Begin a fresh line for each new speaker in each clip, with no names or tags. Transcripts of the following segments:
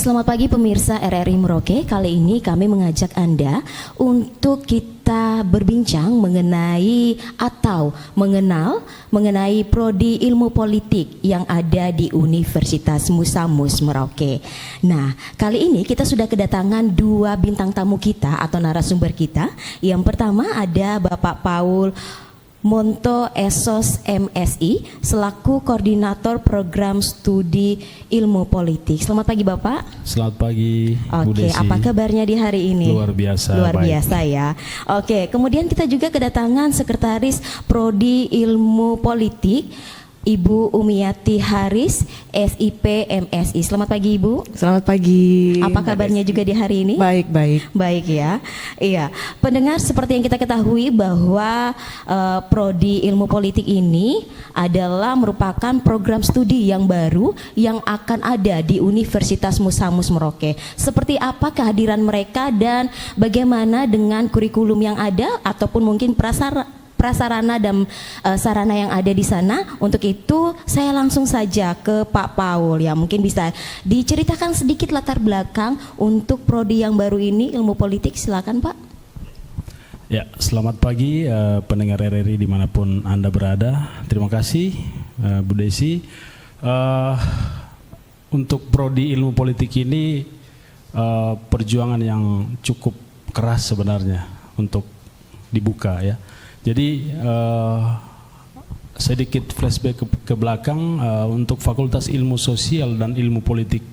Selamat pagi pemirsa RRI Merauke. Kali ini kami mengajak Anda untuk kita berbincang mengenai atau mengenai prodi ilmu politik yang ada di Universitas Musamus Merauke. Nah, kali ini kita sudah kedatangan dua bintang tamu kita atau narasumber kita. Yang pertama ada Bapak Paul Monto Esos MSI selaku koordinator program studi ilmu politik. Selamat pagi Bapak.
Selamat pagi Bu
Oke,
Desi.
apa kabarnya di hari ini?
Luar biasa.
Luar
baik.
biasa ya. Oke, kemudian kita juga kedatangan sekretaris prodi ilmu politik Ibu Umiati Haris, SIP MSI. Selamat pagi Ibu.
Selamat pagi.
Apa kabarnya juga di hari ini?
Baik, baik.
Baik ya. Iya, pendengar, seperti yang kita ketahui bahwa prodi ilmu politik ini adalah merupakan program studi yang baru yang akan ada di Universitas Musamus Merauke. Seperti apa kehadiran mereka dan bagaimana dengan kurikulum yang ada ataupun mungkin prasarana dan sarana yang ada di sana. Untuk itu saya langsung saja ke Pak Paul ya, mungkin bisa diceritakan sedikit latar belakang untuk prodi yang baru ini ilmu politik. Silakan Pak.
Ya, selamat pagi pendengar RRI dimanapun Anda berada. Terima kasih Bu Desi. Untuk prodi ilmu politik ini perjuangan yang cukup keras sebenarnya untuk dibuka ya. Jadi sedikit flashback ke belakang untuk Fakultas Ilmu Sosial dan Ilmu Politik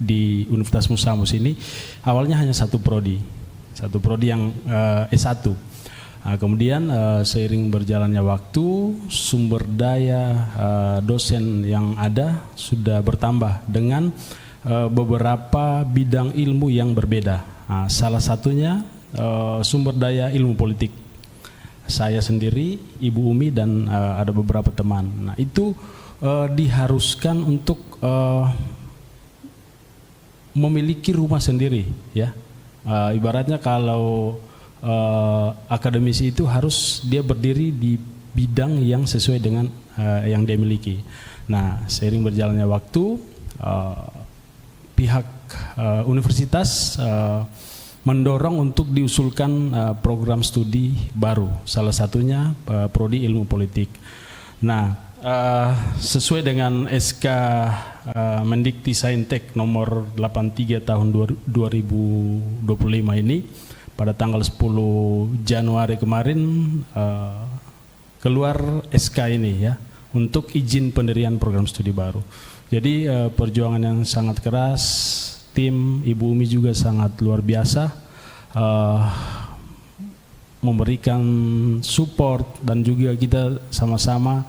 di Universitas Musamus ini awalnya hanya satu prodi yang S1. Kemudian seiring berjalannya waktu, sumber daya dosen yang ada sudah bertambah dengan beberapa bidang ilmu yang berbeda. Salah satunya sumber daya ilmu politik. Saya sendiri, Ibu Umi dan ada beberapa teman. Nah, itu diharuskan untuk memiliki rumah sendiri, ya. Ibaratnya kalau akademisi itu harus dia berdiri di bidang yang sesuai dengan yang dia miliki. Nah, seiring berjalannya waktu, pihak universitas mendorong untuk diusulkan program studi baru, salah satunya prodi ilmu politik. Nah, sesuai dengan SK Mendikti Saintek nomor 83 tahun 2025 ini, pada tanggal 10 Januari kemarin keluar SK ini ya untuk izin pendirian program studi baru. Jadi perjuangan yang sangat keras. Tim Ibu Umi juga sangat luar biasa memberikan support dan juga kita sama-sama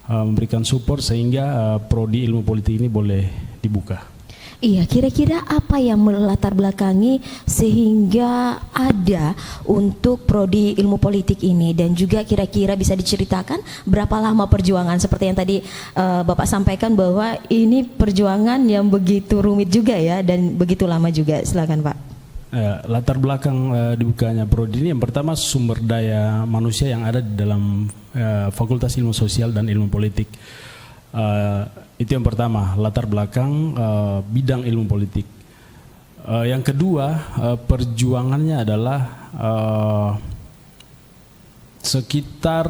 memberikan support sehingga prodi ilmu politik ini boleh dibuka.
Iya, kira-kira apa yang melatar belakangi sehingga ada untuk prodi ilmu politik ini, dan juga kira-kira bisa diceritakan berapa lama perjuangan seperti yang tadi Bapak sampaikan bahwa ini perjuangan yang begitu rumit juga ya dan begitu lama juga. Silakan Pak.
Latar belakang dibukanya prodi ini, yang pertama sumber daya manusia yang ada di dalam Fakultas Ilmu Sosial dan Ilmu Politik. Itu yang pertama, latar belakang bidang ilmu politik. Yang kedua, perjuangannya adalah sekitar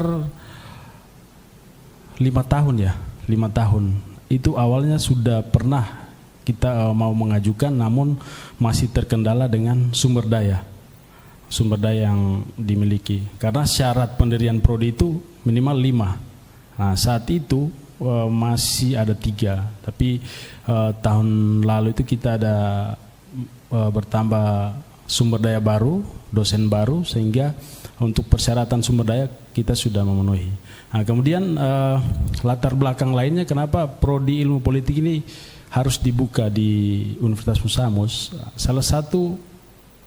5 tahun ya, 5 tahun. Itu awalnya sudah pernah kita mau mengajukan, namun masih terkendala dengan sumber daya yang dimiliki. Karena syarat pendirian prodi itu minimal 5. Nah, saat itu masih ada 3, tapi tahun lalu itu kita ada bertambah sumber daya baru, dosen baru, sehingga untuk persyaratan sumber daya kita sudah memenuhi. Nah, kemudian latar belakang lainnya kenapa prodi ilmu politik ini harus dibuka di Universitas Musamus, salah satu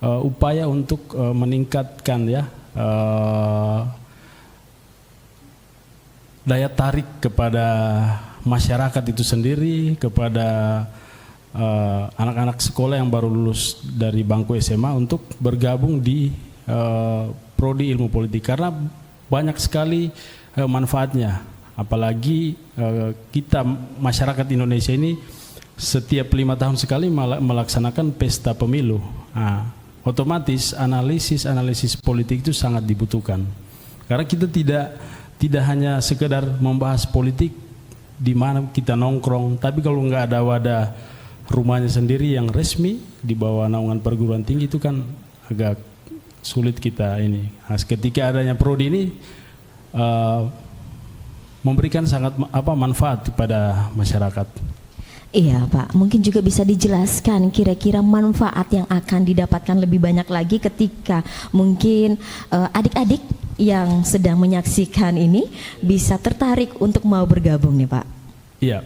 upaya untuk meningkatkan ya daya tarik kepada masyarakat itu sendiri, kepada anak-anak sekolah yang baru lulus dari bangku SMA untuk bergabung di prodi ilmu politik, karena banyak sekali manfaatnya. Apalagi kita masyarakat Indonesia ini setiap 5 tahun sekali melaksanakan pesta pemilu. Nah, otomatis analisis politik itu sangat dibutuhkan. Karena kita tidak hanya sekedar membahas politik di mana kita nongkrong, tapi kalau nggak ada wadah rumahnya sendiri yang resmi di bawah naungan perguruan tinggi itu kan agak sulit kita ini. Nah, ketika adanya prodi ini memberikan sangat manfaat kepada masyarakat.
Iya Pak, mungkin juga bisa dijelaskan kira-kira manfaat yang akan didapatkan lebih banyak lagi ketika mungkin adik-adik yang sedang menyaksikan ini bisa tertarik untuk mau bergabung nih Pak.
Iya,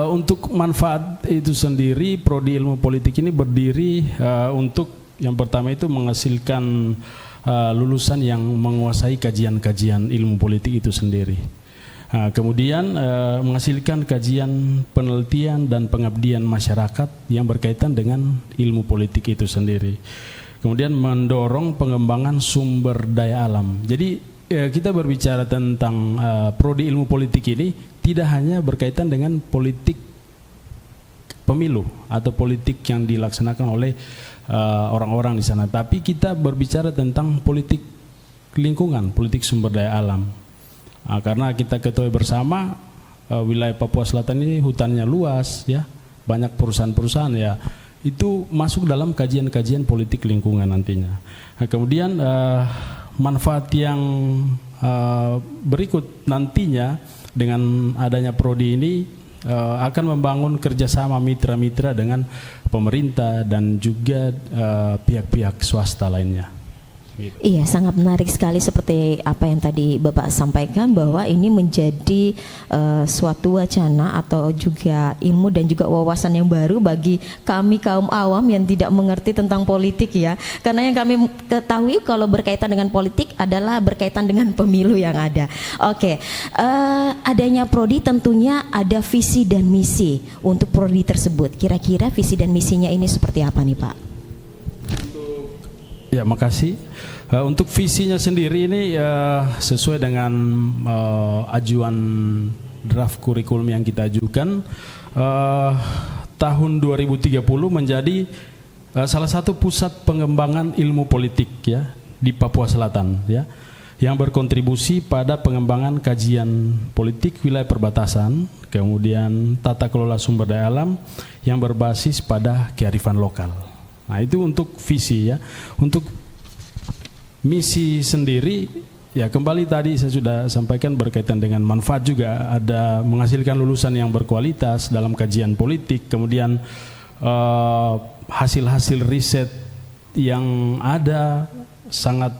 untuk manfaat itu sendiri, Prodi Ilmu Politik ini berdiri untuk yang pertama itu menghasilkan lulusan yang menguasai kajian-kajian ilmu politik itu sendiri. Kemudian menghasilkan kajian, penelitian dan pengabdian masyarakat yang berkaitan dengan ilmu politik itu sendiri. Kemudian mendorong pengembangan sumber daya alam. Jadi kita berbicara tentang prodi ilmu politik ini tidak hanya berkaitan dengan politik pemilu atau politik yang dilaksanakan oleh orang-orang di sana, tapi kita berbicara tentang politik lingkungan, politik sumber daya alam. Karena kita ketahui bersama wilayah Papua Selatan ini hutannya luas ya, banyak perusahaan-perusahaan ya, itu masuk dalam kajian-kajian politik lingkungan nantinya. Kemudian manfaat yang berikut nantinya dengan adanya prodi ini akan membangun kerjasama mitra-mitra dengan pemerintah dan juga pihak-pihak swasta lainnya.
Iya, sangat menarik sekali seperti apa yang tadi Bapak sampaikan bahwa ini menjadi suatu wacana atau juga ilmu dan juga wawasan yang baru bagi kami kaum awam yang tidak mengerti tentang politik ya. Karena yang kami ketahui kalau berkaitan dengan politik adalah berkaitan dengan pemilu yang ada. Oke, adanya prodi tentunya ada visi dan misi untuk prodi tersebut. Kira-kira visi dan misinya ini seperti apa nih Pak?
Ya, makasih. Untuk visinya sendiri ini sesuai dengan ajuan draft kurikulum yang kita ajukan, tahun 2030 menjadi salah satu pusat pengembangan ilmu politik ya di Papua Selatan ya, yang berkontribusi pada pengembangan kajian politik wilayah perbatasan, kemudian tata kelola sumber daya alam yang berbasis pada kearifan lokal. Nah, itu untuk visi ya. Untuk misi sendiri ya, kembali tadi saya sudah sampaikan berkaitan dengan manfaat juga, ada menghasilkan lulusan yang berkualitas dalam kajian politik, kemudian hasil-hasil riset yang ada sangat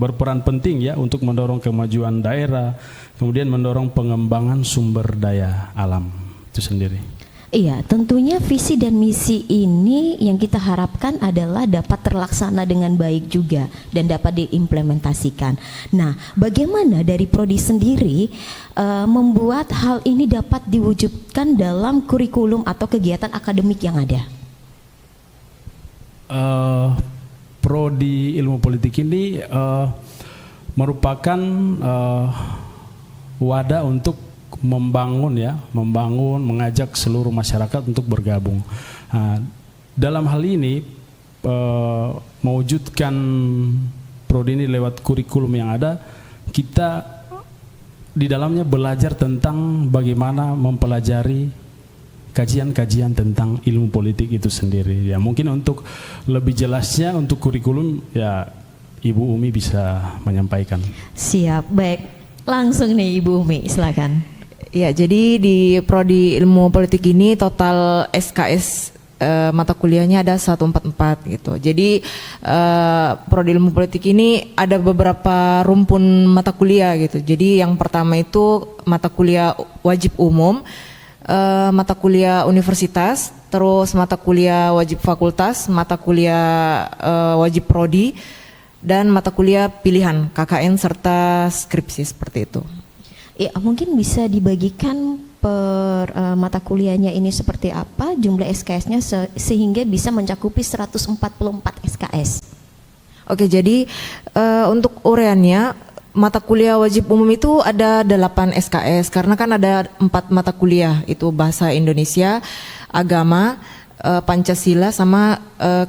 berperan penting ya untuk mendorong kemajuan daerah, kemudian mendorong pengembangan sumber daya alam itu sendiri.
Iya, tentunya visi dan misi ini yang kita harapkan adalah dapat terlaksana dengan baik juga dan dapat diimplementasikan. Nah, bagaimana dari prodi sendiri membuat hal ini dapat diwujudkan dalam kurikulum atau kegiatan akademik yang ada?
Prodi ilmu politik ini merupakan wadah untuk mengajak seluruh masyarakat untuk bergabung. Dalam hal ini mewujudkan prodi ini lewat kurikulum yang ada, kita di dalamnya belajar tentang bagaimana mempelajari kajian-kajian tentang ilmu politik itu sendiri. Ya, mungkin untuk lebih jelasnya untuk kurikulum ya Ibu Umi bisa menyampaikan.
Siap, baik. Langsung nih Ibu Umi, silakan.
Ya, jadi di prodi ilmu politik ini total SKS mata kuliahnya ada 144 gitu. Jadi prodi ilmu politik ini ada beberapa rumpun mata kuliah gitu. Jadi yang pertama itu mata kuliah wajib umum, mata kuliah universitas, terus mata kuliah wajib fakultas, mata kuliah wajib prodi, dan mata kuliah pilihan KKN serta skripsi seperti itu.
Ya, mungkin bisa dibagikan per mata kuliahnya ini seperti apa, jumlah SKS-nya sehingga bisa mencakupi 144 SKS.
Oke, jadi untuk ureannya mata kuliah wajib umum itu ada 8 SKS karena kan ada 4 mata kuliah, itu bahasa Indonesia, agama, Pancasila sama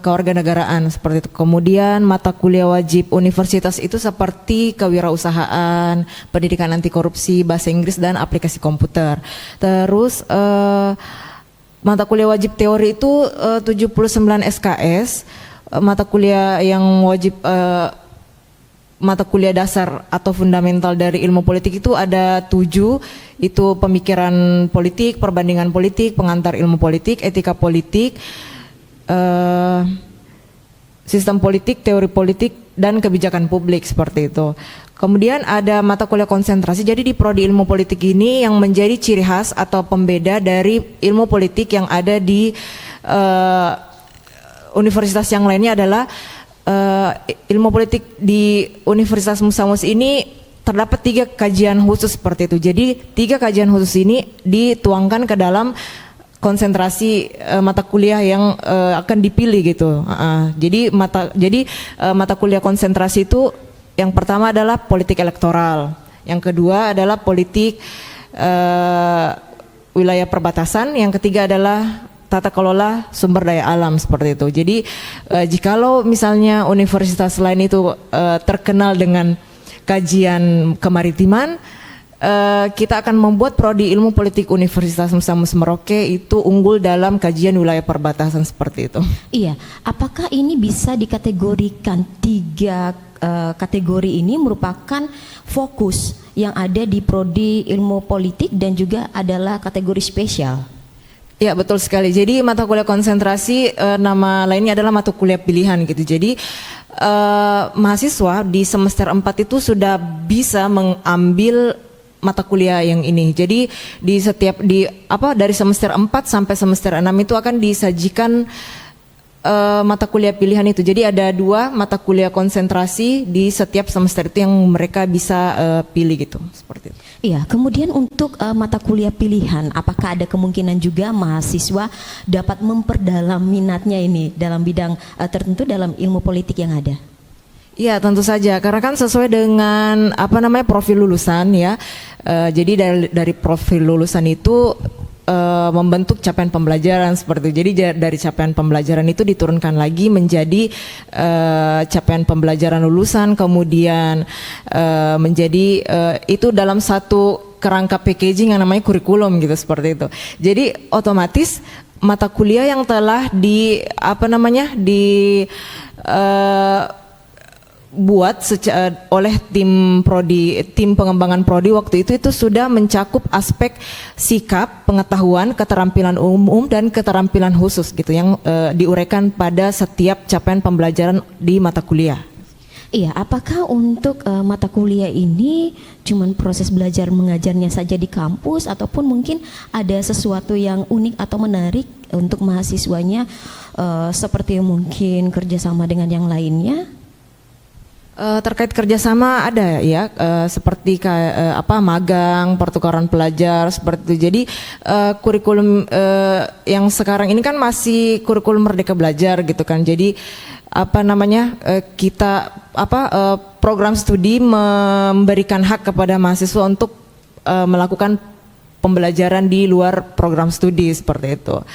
kewarganegaraan seperti itu. Kemudian mata kuliah wajib universitas itu seperti kewirausahaan, pendidikan anti korupsi, bahasa Inggris dan aplikasi komputer. Terus mata kuliah wajib teori itu 79 SKS. Mata kuliah yang wajib mata kuliah dasar atau fundamental dari ilmu politik itu ada 7, itu pemikiran politik, perbandingan politik, pengantar ilmu politik, etika politik, sistem politik, teori politik, dan kebijakan publik seperti itu. Kemudian ada mata kuliah konsentrasi, jadi di prodi ilmu politik ini yang menjadi ciri khas atau pembeda dari ilmu politik yang ada di universitas yang lainnya adalah ilmu politik di Universitas Musa Mus ini terdapat 3 kajian khusus seperti itu. Jadi 3 kajian khusus ini dituangkan ke dalam konsentrasi mata kuliah yang akan dipilih gitu. Jadi mata kuliah konsentrasi itu yang pertama adalah politik elektoral, yang kedua adalah politik wilayah perbatasan, yang ketiga adalah tata kelola sumber daya alam seperti itu. Jadi jikalau misalnya universitas lain itu terkenal dengan kajian kemaritiman, kita akan membuat prodi ilmu politik Universitas Musa Mus Merauke itu unggul dalam kajian wilayah perbatasan seperti itu.
Iya, apakah ini bisa dikategorikan 3 kategori ini merupakan fokus yang ada di prodi ilmu politik dan juga adalah kategori spesial?
Ya, betul sekali. Jadi mata kuliah konsentrasi nama lainnya adalah mata kuliah pilihan gitu. Jadi mahasiswa di semester 4 itu sudah bisa mengambil mata kuliah yang ini. Jadi dari semester 4 sampai semester 6 itu akan disajikan mata kuliah pilihan itu. Jadi ada 2 mata kuliah konsentrasi di setiap semester itu yang mereka bisa pilih gitu, seperti itu.
Iya, kemudian untuk mata kuliah pilihan, apakah ada kemungkinan juga mahasiswa dapat memperdalam minatnya ini dalam bidang tertentu dalam ilmu politik yang ada?
Iya, tentu saja, karena kan sesuai dengan profil lulusan ya. Jadi dari profil lulusan itu membentuk capaian pembelajaran seperti itu. Jadi dari capaian pembelajaran itu diturunkan lagi menjadi capaian pembelajaran lulusan, kemudian menjadi itu dalam satu kerangka packaging yang namanya kurikulum gitu, seperti itu. Jadi otomatis mata kuliah yang telah buat oleh tim pengembangan prodi waktu itu sudah mencakup aspek sikap, pengetahuan, keterampilan umum dan keterampilan khusus gitu yang diuraikan pada setiap capaian pembelajaran di mata kuliah.
Iya, apakah untuk mata kuliah ini cuman proses belajar mengajarnya saja di kampus ataupun mungkin ada sesuatu yang unik atau menarik untuk mahasiswanya seperti mungkin kerjasama dengan yang lainnya?
Terkait kerjasama ada ya, seperti magang, pertukaran pelajar seperti itu. Jadi kurikulum yang sekarang ini kan masih kurikulum Merdeka Belajar gitu kan. Jadi program studi memberikan hak kepada mahasiswa untuk melakukan pembelajaran di luar program studi seperti itu.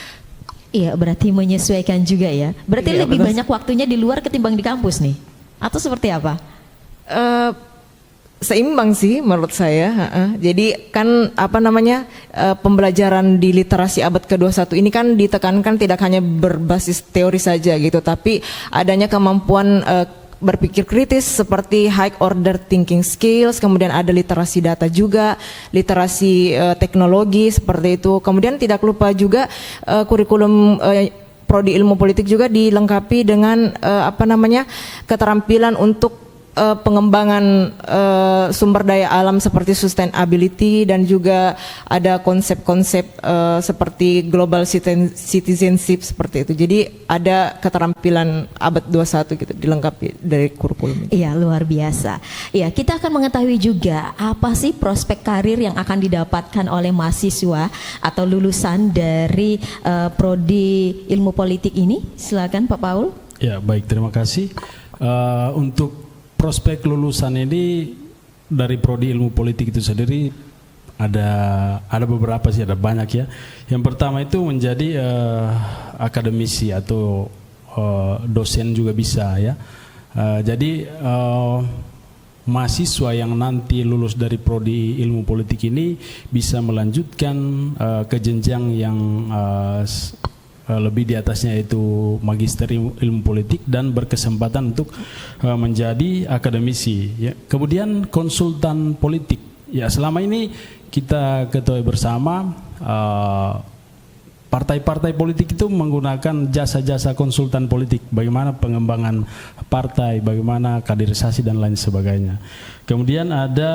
Iya, berarti menyesuaikan juga ya. Berarti
iya,
lebih banyak waktunya di luar ketimbang di kampus nih? Atau seperti apa?
Seimbang sih menurut saya. Jadi kan pembelajaran di literasi abad ke-21 ini kan ditekankan tidak hanya berbasis teori saja gitu, tapi adanya kemampuan berpikir kritis seperti high order thinking skills, kemudian ada literasi data juga, literasi teknologi seperti itu. Kemudian tidak lupa juga kurikulum prodi ilmu politik juga dilengkapi dengan keterampilan untuk pengembangan sumber daya alam seperti sustainability, dan juga ada konsep-konsep seperti global citizenship seperti itu. Jadi ada keterampilan abad 21 gitu dilengkapi dari kurikulum ini.
Iya, luar biasa. Iya, kita akan mengetahui juga apa sih prospek karir yang akan didapatkan oleh mahasiswa atau lulusan dari prodi ilmu politik ini. Silakan Pak Paul.
Ya, baik, terima kasih. Untuk prospek lulusan ini dari prodi ilmu politik itu sendiri ada beberapa sih, ada banyak ya. Yang pertama itu menjadi akademisi atau dosen juga bisa ya. Jadi mahasiswa yang nanti lulus dari prodi ilmu politik ini bisa melanjutkan ke jenjang yang lebih di atasnya, yaitu magister ilmu politik dan berkesempatan untuk menjadi akademisi ya. Kemudian konsultan politik ya, selama ini kita ketahui bersama partai-partai politik itu menggunakan jasa-jasa konsultan politik, bagaimana pengembangan partai, bagaimana kaderisasi dan lain sebagainya. Kemudian ada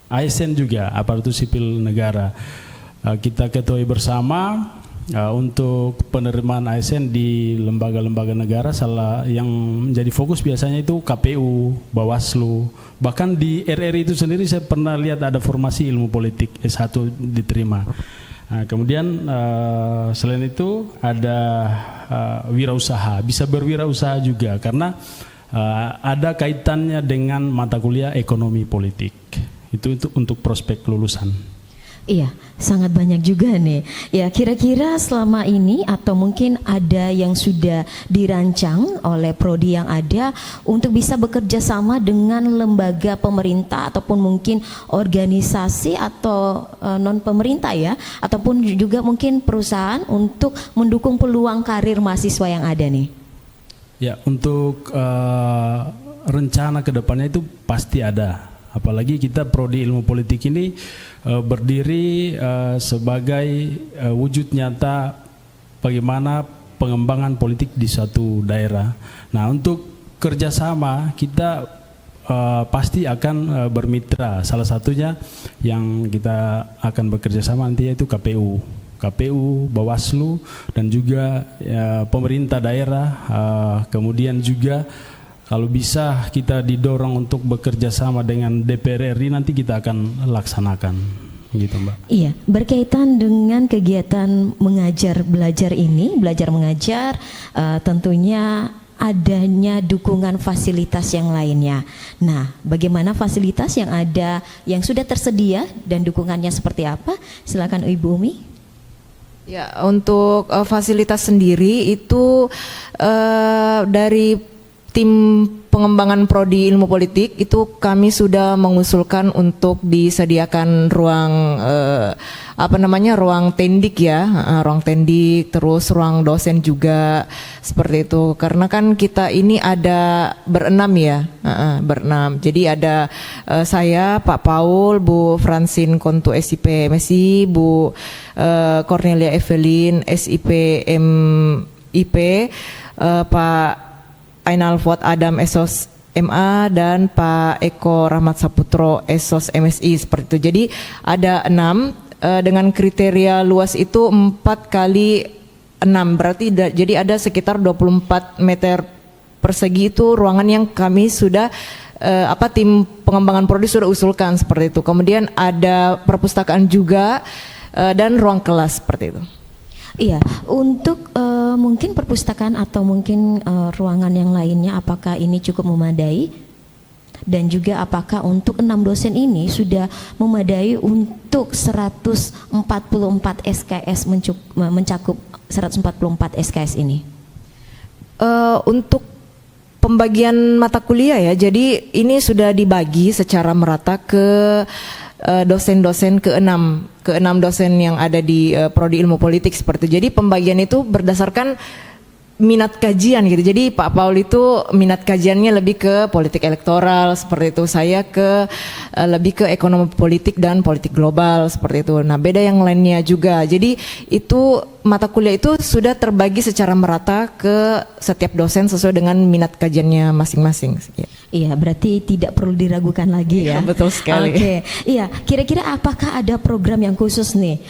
ASN juga, aparatur sipil negara. Kita ketahui bersama untuk penerimaan ASN di lembaga-lembaga negara, salah yang menjadi fokus biasanya itu KPU, Bawaslu. Bahkan di RRI itu sendiri saya pernah lihat ada formasi ilmu politik S1 diterima. Nah, kemudian selain itu ada wirausaha, bisa berwirausaha juga karena ada kaitannya dengan mata kuliah ekonomi politik. Itu untuk prospek lulusan.
Iya, sangat banyak juga nih. Ya, kira-kira selama ini atau mungkin ada yang sudah dirancang oleh prodi yang ada untuk bisa bekerja sama dengan lembaga pemerintah ataupun mungkin organisasi atau non pemerintah ya, ataupun juga mungkin perusahaan untuk mendukung peluang karir mahasiswa yang ada nih.
Ya, untuk rencana kedepannya itu pasti ada. Apalagi kita prodi ilmu politik ini berdiri sebagai wujud nyata bagaimana pengembangan politik di suatu daerah. Nah, untuk kerjasama kita pasti akan bermitra. Salah satunya yang kita akan bekerja sama nanti yaitu KPU, Bawaslu dan juga pemerintah daerah. Kemudian juga kalau bisa kita didorong untuk bekerja sama dengan DPR RI, nanti kita akan laksanakan, gitu Mbak.
Iya, berkaitan dengan kegiatan mengajar belajar ini, belajar mengajar, tentunya adanya dukungan fasilitas yang lainnya. Nah, bagaimana fasilitas yang ada, yang sudah tersedia dan dukungannya seperti apa? Silakan Ibu Umi.
Ya, untuk fasilitas sendiri itu dari tim pengembangan prodi ilmu politik itu kami sudah mengusulkan untuk disediakan ruang ruang tendik ya, ruang tendik, terus ruang dosen juga seperti itu. Karena kan kita ini ada berenam ya, berenam. Jadi ada saya, Pak Paul, Bu Francine Kontu SIP MSI, Bu Cornelia Evelyn SIP MIP, Pak Ainal Fuad Adam Esos MA dan Pak Eko Rahmat Saputro Esos MSI seperti itu. Jadi ada 6 dengan kriteria luas itu 4 kali 6 berarti jadi ada sekitar 24 meter persegi itu ruangan yang kami sudah tim pengembangan prodi sudah usulkan seperti itu. Kemudian ada perpustakaan juga dan ruang kelas seperti itu.
Iya, untuk mungkin perpustakaan atau mungkin ruangan yang lainnya, apakah ini cukup memadai? Dan juga apakah untuk 6 dosen ini sudah memadai untuk 144 SKS mencakup 144 SKS ini?
Untuk pembagian mata kuliah ya, jadi ini sudah dibagi secara merata ke dosen-dosen ke-6 dosen yang ada di prodi ilmu politik seperti itu. Jadi pembagian itu berdasarkan minat kajian gitu. Jadi Pak Paul itu minat kajiannya lebih ke politik elektoral seperti itu. Saya lebih ke ekonomi politik dan politik global seperti itu. Nah, beda yang lainnya juga. Jadi itu mata kuliah itu sudah terbagi secara merata ke setiap dosen sesuai dengan minat kajiannya masing-masing. Ya.
Iya, berarti tidak perlu diragukan lagi ya.
Betul sekali.
Oke. Iya, kira-kira apakah ada program yang khusus nih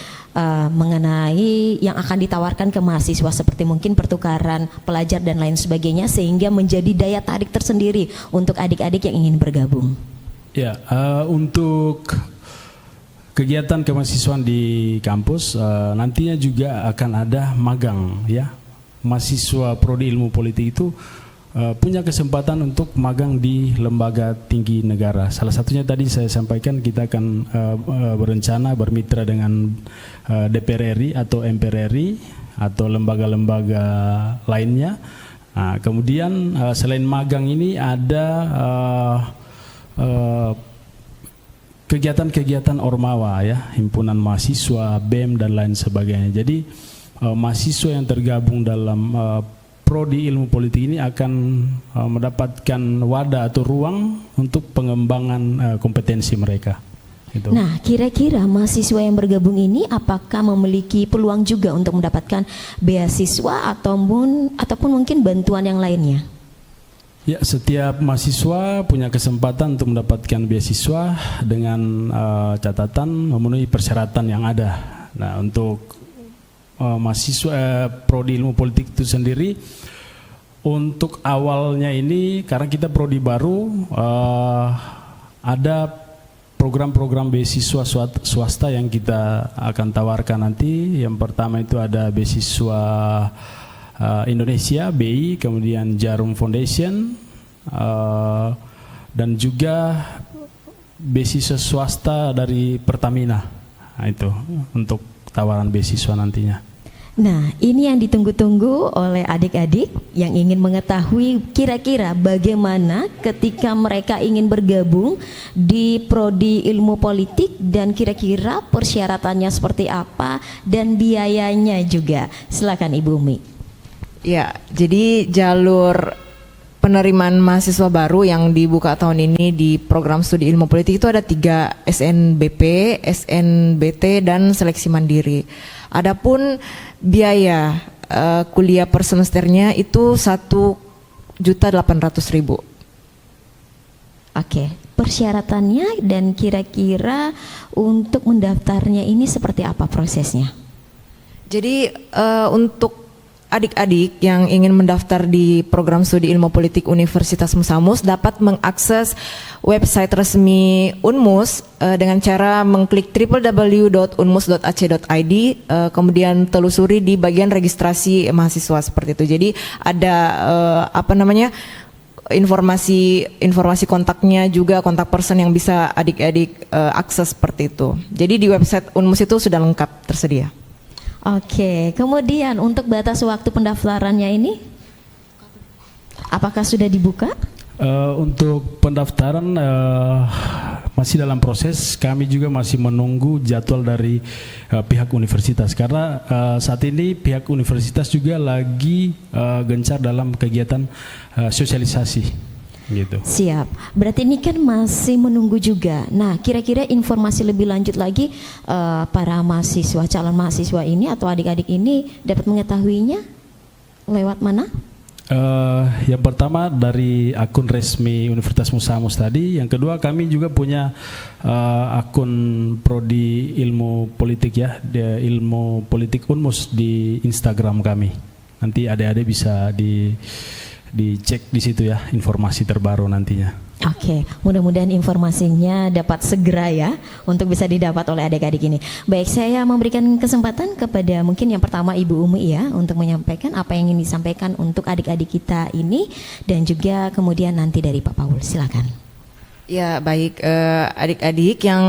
mengenai yang akan ditawarkan ke mahasiswa seperti mungkin pertukaran pelajar dan lain sebagainya sehingga menjadi daya tarik tersendiri untuk adik-adik yang ingin bergabung?
Ya, untuk kegiatan kemahasiswaan di kampus nantinya juga akan ada magang ya. Mahasiswa prodi ilmu politik itu punya kesempatan untuk magang di lembaga tinggi negara. Salah satunya tadi saya sampaikan kita akan berencana bermitra dengan DPR RI atau MPR RI atau lembaga-lembaga lainnya. Nah, kemudian selain magang ini ada kegiatan-kegiatan ormawa ya, himpunan mahasiswa, BEM dan lain sebagainya. Jadi mahasiswa yang tergabung dalam Prodi Ilmu Politik ini akan mendapatkan wadah atau ruang untuk pengembangan kompetensi mereka. Gitu.
Nah, kira-kira mahasiswa yang bergabung ini apakah memiliki peluang juga untuk mendapatkan beasiswa ataupun mungkin bantuan yang lainnya?
Ya, setiap mahasiswa punya kesempatan untuk mendapatkan beasiswa dengan catatan memenuhi persyaratan yang ada. Nah, untuk mahasiswa Prodi Ilmu Politik itu sendiri, untuk awalnya ini karena kita prodi baru, ada program-program beasiswa swasta yang kita akan tawarkan nanti. Yang pertama itu ada beasiswa Indonesia BI, kemudian Jarum Foundation, dan juga beasiswa swasta dari Pertamina. Nah, itu untuk tawaran beasiswa nantinya.
Nah, ini yang ditunggu-tunggu oleh adik-adik yang ingin mengetahui kira-kira bagaimana ketika mereka ingin bergabung di Prodi Ilmu Politik dan kira-kira persyaratannya seperti apa dan biayanya juga. Silakan Ibu Umi.
Ya, jadi jalur penerimaan mahasiswa baru yang dibuka tahun ini di program studi ilmu politik itu ada 3, SNBP, SNBT, dan seleksi mandiri. Adapun biaya kuliah per semesternya itu 1.800.000.
Oke, persyaratannya dan kira-kira untuk mendaftarnya ini seperti apa prosesnya?
Jadi untuk adik-adik yang ingin mendaftar di program studi ilmu politik Universitas Musamus dapat mengakses website resmi Unmus dengan cara mengklik www.unmus.ac.id, kemudian telusuri di bagian registrasi mahasiswa seperti itu. Jadi ada informasi kontaknya juga, kontak person yang bisa adik-adik akses seperti itu. Jadi di website Unmus itu sudah lengkap tersedia.
Oke, kemudian untuk batas waktu pendaftarannya ini, apakah sudah dibuka?
Untuk pendaftaran masih dalam proses, kami juga masih menunggu jadwal dari pihak universitas karena saat ini pihak universitas juga lagi gencar dalam kegiatan sosialisasi. Gitu.
Siap, berarti ini kan masih menunggu juga. Nah, kira-kira informasi lebih lanjut lagi para mahasiswa, calon mahasiswa ini atau adik-adik ini dapat mengetahuinya lewat mana?
Yang pertama dari akun resmi Universitas Musamus tadi. Yang kedua kami juga punya akun Prodi Ilmu Politik ya, Ilmu Politik Unmus di Instagram kami. Nanti adik-adik bisa dicek di situ ya, informasi terbaru nantinya.
Oke, mudah-mudahan informasinya dapat segera ya untuk bisa didapat oleh adik-adik ini. Baik, saya memberikan kesempatan kepada mungkin yang pertama Ibu Umi ya untuk menyampaikan apa yang ingin disampaikan untuk adik-adik kita ini dan juga kemudian nanti dari Pak Paul. Silakan.
Ya, baik, adik-adik yang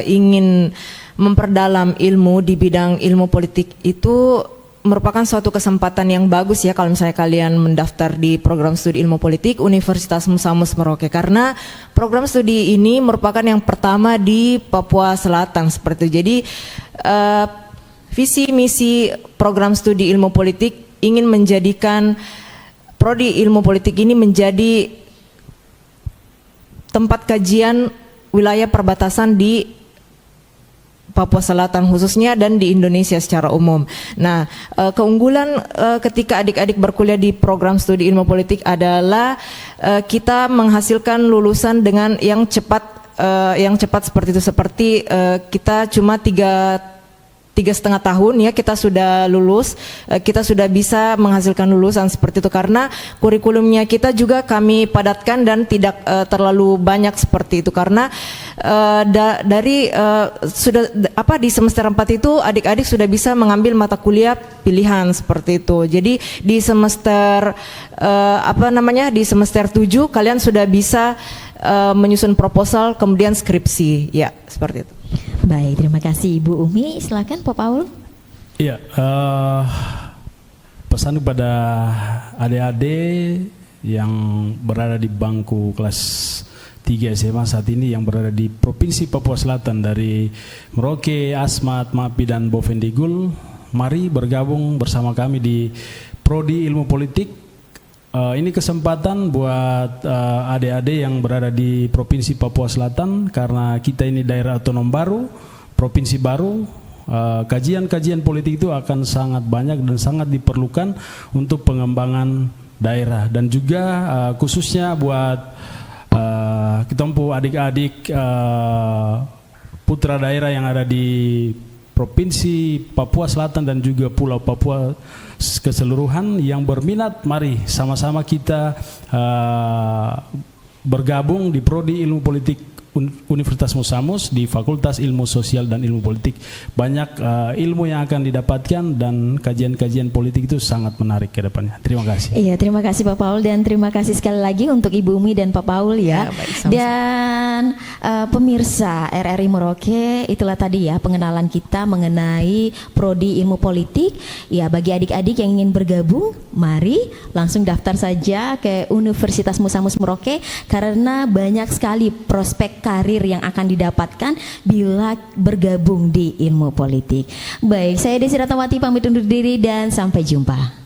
ingin memperdalam ilmu di bidang ilmu politik itu merupakan suatu kesempatan yang bagus ya kalau misalnya kalian mendaftar di program studi ilmu politik Universitas Musamus Merauke, karena program studi ini merupakan yang pertama di Papua Selatan seperti itu. Jadi visi misi program studi ilmu politik ingin menjadikan prodi ilmu politik ini menjadi tempat kajian wilayah perbatasan di Papua Selatan khususnya dan di Indonesia secara umum. Nah, keunggulan ketika adik-adik berkuliah di program studi ilmu politik adalah kita menghasilkan lulusan dengan yang cepat seperti itu. Seperti kita cuma 3,5 tahun ya kita sudah lulus, kita sudah bisa menghasilkan lulusan seperti itu karena kurikulumnya kita juga kami padatkan dan tidak terlalu banyak seperti itu karena sudah di semester 4 itu adik-adik sudah bisa mengambil mata kuliah pilihan seperti itu. Jadi di semester di semester 7 kalian sudah bisa menyusun proposal kemudian skripsi. Ya, seperti itu.
Baik, terima kasih Ibu Umi. Silakan Pak Paul.
Iya, pesan kepada adik-adik yang berada di bangku kelas 3 SMA saat ini yang berada di Provinsi Papua Selatan dari Merauke, Asmat, Mapi, dan Bovendigul. Mari bergabung bersama kami di Prodi Ilmu Politik. Ini kesempatan buat adik-adik yang berada di Provinsi Papua Selatan karena kita ini daerah otonom baru, provinsi baru. Kajian-kajian politik itu akan sangat banyak dan sangat diperlukan untuk pengembangan daerah dan juga khususnya buat ketompo adik-adik putra daerah yang ada di Provinsi Papua Selatan dan juga Pulau Papua keseluruhan yang berminat, mari sama-sama kita bergabung di Prodi Ilmu Politik Universitas Musamus di Fakultas Ilmu Sosial dan Ilmu Politik. Banyak ilmu yang akan didapatkan dan kajian-kajian politik itu sangat menarik ke depannya. Terima kasih.
Iya, terima kasih Pak Paul dan terima kasih sekali lagi untuk Ibu Umi dan Pak Paul ya.
Baik, sama-sama.
Dan pemirsa RRI Merauke, itulah tadi ya pengenalan kita mengenai Prodi Ilmu Politik. Ya, bagi adik-adik yang ingin bergabung, mari langsung daftar saja ke Universitas Musamus Merauke karena banyak sekali prospek karir yang akan didapatkan bila bergabung di ilmu politik. Baik, saya Desi Ratnawati pamit undur diri dan sampai jumpa.